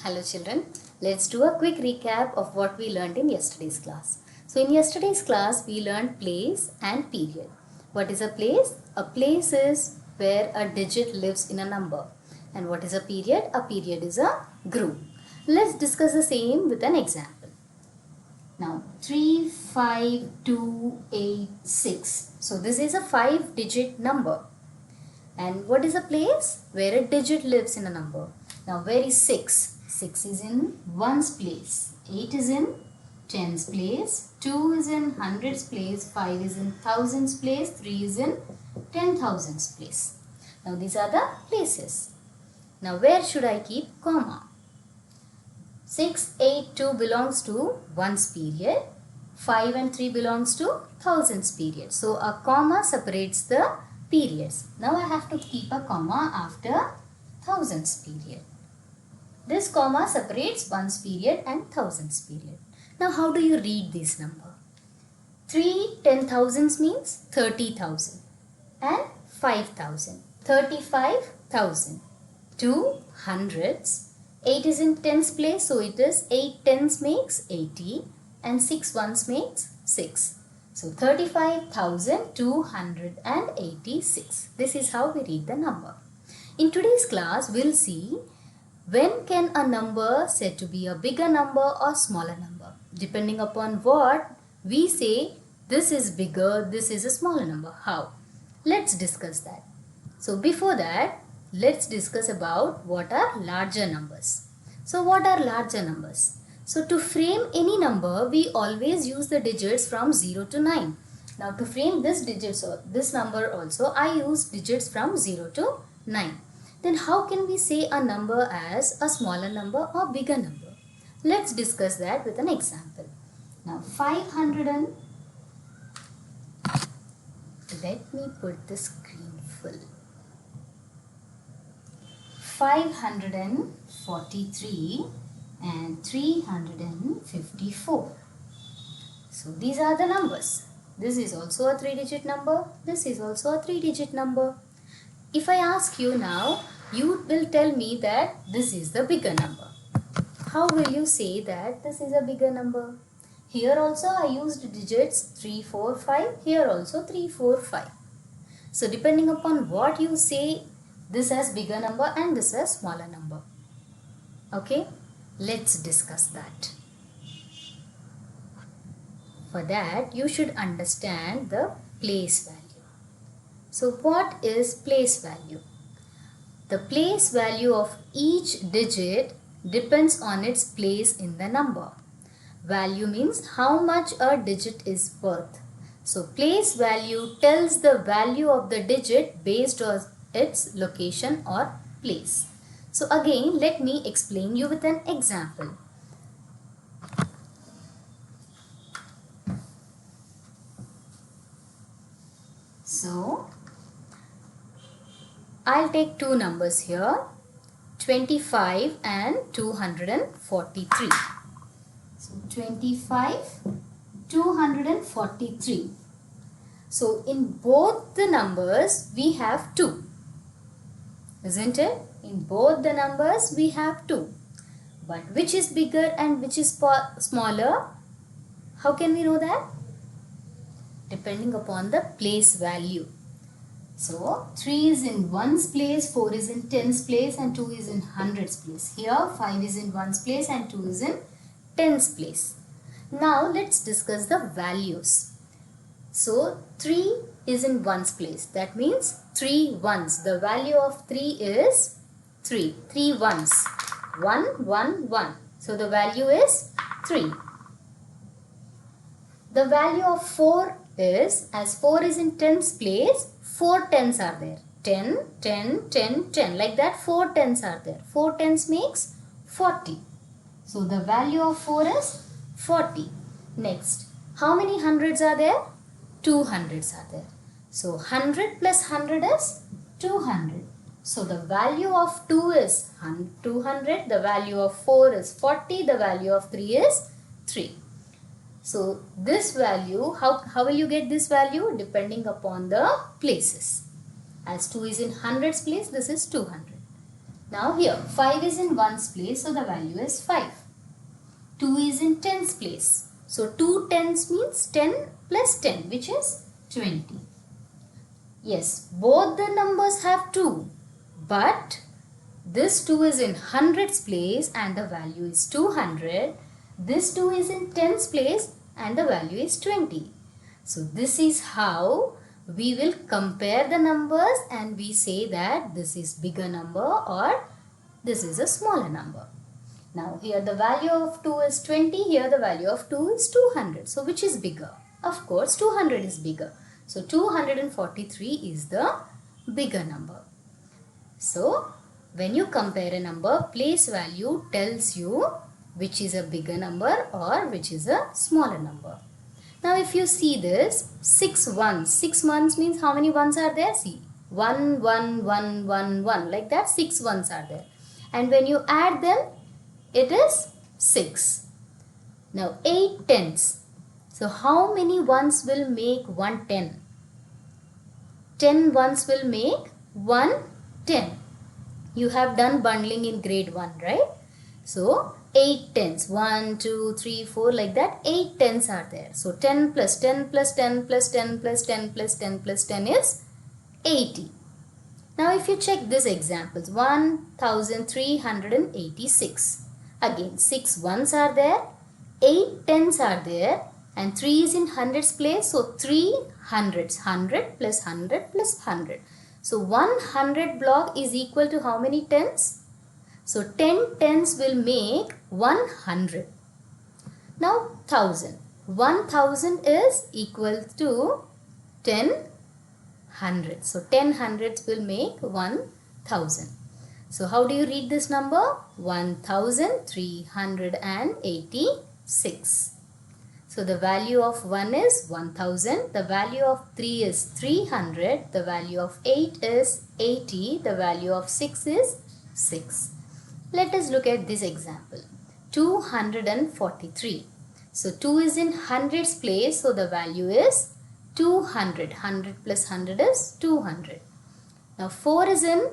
Hello children, let's do a quick recap of what we learned in yesterday's class. So in yesterday's class we learned place and period. What is a place? A place is where a digit lives in a number. And what is a period? A period is a group. Let's discuss the same with an example. Now 3, 5, 2, 8, 6. So this is a 5-digit number. And what is a place? Where a digit lives in a number. Now where is 6? 6 is in 1's place, 8 is in 10's place, 2 is in 100's place, 5 is in 1000's place, 3 is in 10,000's place. Now these are the places. Now where should I keep comma? 6, 8, 2 belongs to 1's period, 5 and 3 belongs to 1000's period. So a comma separates the periods. Now I have to keep a comma after 1000's period. This comma separates 1's period and 1000's period. Now how do you read this number? 3 10,000s means 30,000 and 5,000. 35,000. 2 hundreds. 8 is in tens place, so it is 8 tens makes 80 and 6 ones makes 6. So 35,286. This is how we read the number. In today's class, we'll see when can a number said to be a bigger number or smaller number. Depending upon what we say, this is bigger, this is a smaller number. How? Let's discuss that. So before that, let's discuss about what are larger numbers. So what are larger numbers? So to frame any number, we always use the digits from 0 to 9. Now to frame this number also, I use digits from 0 to 9. Then how can we say a number as a smaller number or bigger number? Let's discuss that with an example. Now 500 and let me put the screen full. 543 and 354. So these are the numbers. This is also a 3-digit number. This is also a 3-digit number. If I ask you now, you will tell me that this is the bigger number. How will you say that this is a bigger number? Here also I used digits 3, 4, 5. Here also 3, 4, 5. So depending upon what you say, this has bigger number and this has smaller number. Okay, let's discuss that. For that, you should understand the place value. So what is place value? The place value of each digit depends on its place in the number. Value means how much a digit is worth. So place value tells the value of the digit based on its location or place. So again, let me explain you with an example. So I'll take two numbers here, 25 and 243. So 25, 243. So in both the numbers we have 2. Isn't it? In both the numbers we have 2. But which is bigger and which is smaller? How can we know that? Depending upon the place value. So 3 is in 1's place, 4 is in 10's place and 2 is in 100's place. Here 5 is in 1's place and 2 is in 10's place. Now let's discuss the values. So 3 is in 1's place. That means 3 ones. The value of 3 is 3. 3 ones. 1, 1, 1. So the value is 3. The value of 4 is, as 4 is in 10's place, 4 tens are there. 10, 10, 10, 10. Like that 4 tens are there. 4 tens makes 40. So the value of 4 is 40. Next, how many hundreds are there? 2 hundreds are there. So 100 plus 100 is 200. So the value of 2 is 200. The value of 4 is 40. The value of 3 is 3. So this value, how will you get this value? Depending upon the places. As 2 is in hundreds place, this is 200. Now here 5 is in ones place, so the value is 5. 2 is in tens place. So 2 tens means 10 plus 10, which is 20. Yes, both the numbers have 2, but this 2 is in hundreds place and the value is 200. This 2 is in tens place and the value is 20. So this is how we will compare the numbers and we say that this is bigger number or this is a smaller number. Now here the value of 2 is 20, here the value of 2 is 200. So which is bigger? Of course 200 is bigger. So 243 is the bigger number. So when you compare a number, place value tells you which is a bigger number or which is a smaller number. Now if you see this, 6 ones. 6 ones means how many ones are there? See, 1, 1, 1, 1, 1. Like that 6 ones are there. And when you add them, it is 6. Now 8 tens. So how many ones will make 1 10? 10 ones will make 1 10. You have done bundling in grade 1, right? So 8 tens, 1, 2, 3, 4, like that 8 tens are there. So 10 plus 10 plus 10 plus 10 plus 10 plus 10 plus 10 is 80. Now if you check this examples, 1386. Again 6 ones are there, 8 tens are there and 3 is in hundreds place. So 3 hundreds, 100 plus 100 plus 100. So 100 block is equal to how many tens? So 10 tens will make 100. Now 1000. 1000 is equal to 10 hundreds. So 10 hundreds will make 1000. So how do you read this number? 1386. So the value of 1 is 1000, the value of 3 is 300, the value of 8 is 80, the value of 6 is 6. Let us look at this example. 243. So 2 is in hundreds place, so the value is 200. 100 plus 100 is 200. Now 4 is in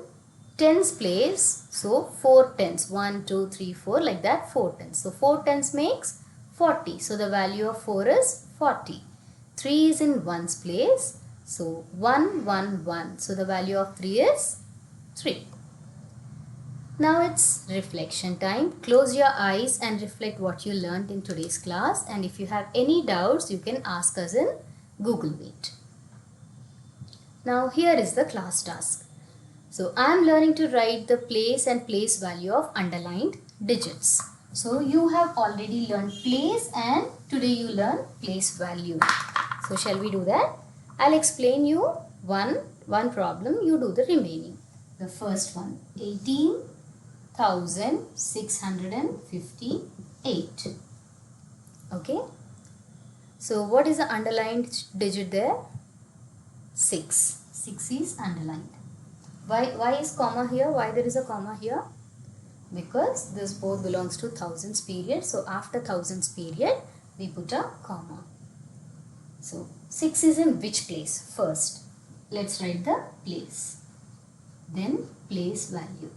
tens place, so 4 tens. 1, 2, 3, 4, like that 4 tens. So 4 tens makes 40. So the value of 4 is 40. 3 is in ones place. So 1, 1, 1. So the value of 3 is 3. Now it's reflection time. Close your eyes and reflect what you learned in today's class. And if you have any doubts, you can ask us in Google Meet. Now here is the class task. So I am learning to write the place and place value of underlined digits. So you have already learned place and today you learn place value. So shall we do that? I'll explain you one problem, you do the remaining. The first one, 18,658. Okay. So what is the underlined digit there? 6. 6 is underlined. Why is comma here? Why there is a comma here? Because this both belongs to thousands period. So after thousands period, we put a comma. So 6 is in which place? First, let's write the place. Then place value.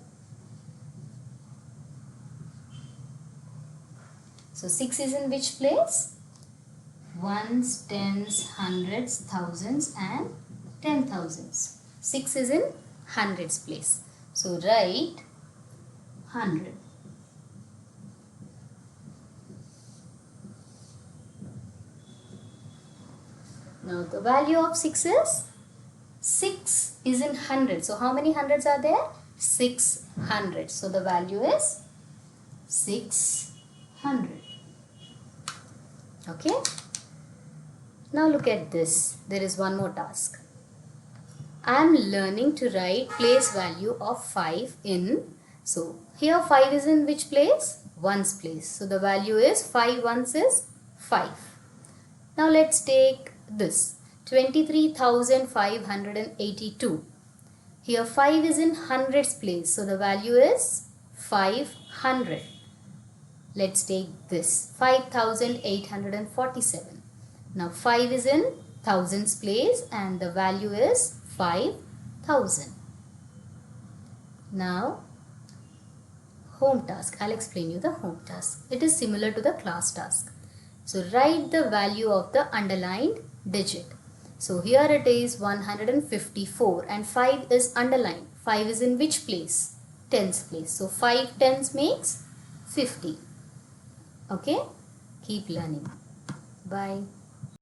So 6 is in which place? Ones, tens, hundreds, thousands and 10,000s. 6 is in hundreds place. So write 100. Now the value of 6 is? 6 is in hundreds. So how many hundreds are there? 600. So the value is 600. Okay. Now look at this. There is one more task. I am learning to write place value of 5 in. So here 5 is in which place? Ones place. So the value is 5 ones is 5. Now let's take this. 23,582. Here 5 is in hundreds place. So the value is 500. Let's take this. 5,847. Now 5 is in thousands place and the value is 5,000. Now home task. I'll explain you the home task. It is similar to the class task. So write the value of the underlined digit. So here it is 154 and 5 is underlined. 5 is in which place? Tens place. So 5 tens makes 50. Okay? Keep learning. Bye.